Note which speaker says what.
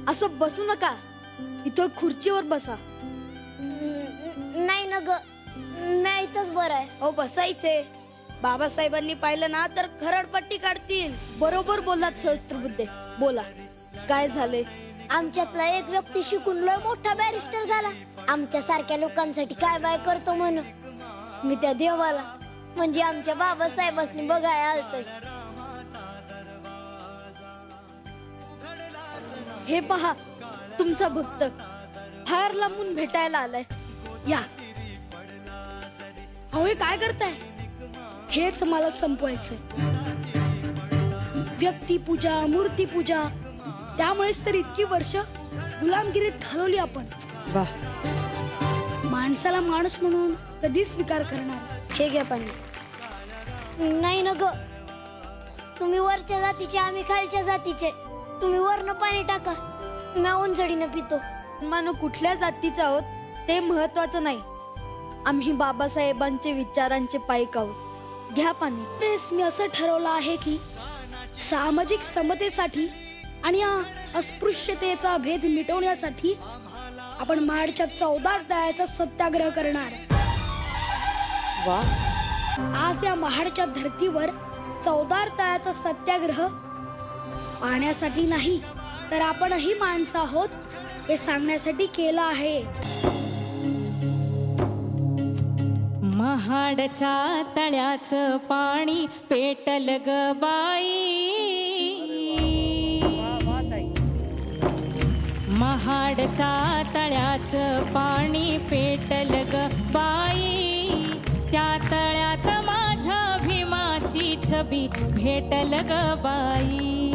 Speaker 1: असं बसू नका, इथं खुर्चीवर बसा.
Speaker 2: नाही ना ग, मी इथंच बरं आहे.
Speaker 1: हो बसा इथे. बाबासाहेबांनी पाहिलं ना तर खरडपट्टी काढतील. बरोबर बोललात सहस्त्रबुद्धे. बोला, काय झाले?
Speaker 2: आमच्यातला एक व्यक्ती शिकून लय मोठा बॅरिस्टर झाला. आमच्या सारख्या लोकांसाठी काय बाय करतो म्हण. मी त्या देवाला म्हणजे आमच्या बाबासाहेबांनी बघायला आलतोय.
Speaker 1: हे पहा, तुमचा भक्त फार लांबून भेटायला आलाय. या. अहो हे काय करताय? हेच मला संपवायचंय. व्यक्तिपूजा, मूर्तीपूजा, त्यामुळेच तर इतकी वर्ष गुलामगिरीत घालवली आपण. माणसाला माणूस म्हणून कधी स्वीकार करणार? हे घ्या पाणी.
Speaker 2: नाही ना ग, तुम्ही वरच्या जातीचे, आम्ही खालच्या जातीचे. तुम्ही वरनं पाणी टाका, मी उंचडीनं पितो.
Speaker 1: मानो कुठल्या जातीचा आहोत ते महत्वाचं नाही. आम्ही बाबासाहेबांचे विचारांचे पाईक आहोत. घ्या पाणी. प्रेस मी असं ठरवलं आहे की सामाजिक समतेसाठी आणि या अस्पृश्यतेचा भेद मिटवण्यासाठी आपण माडच्या 14 तळ्याचा सत्याग्रह करणार. आज या महाडच्या धर्तीवर 14 तळ्याचा सत्याग्रह पाण्यासाठी नाही तर आपणही माणसं आहोत हे सांगण्यासाठी केलं आहे.
Speaker 3: महाडच्या तळ्याचं पाणी पेटल ग बाई. महाडच्या तळ्याचं पाणी पेटल ग बाई. त्या तळ्यात माझ्या भीमाची छबी भेटल ग बाई.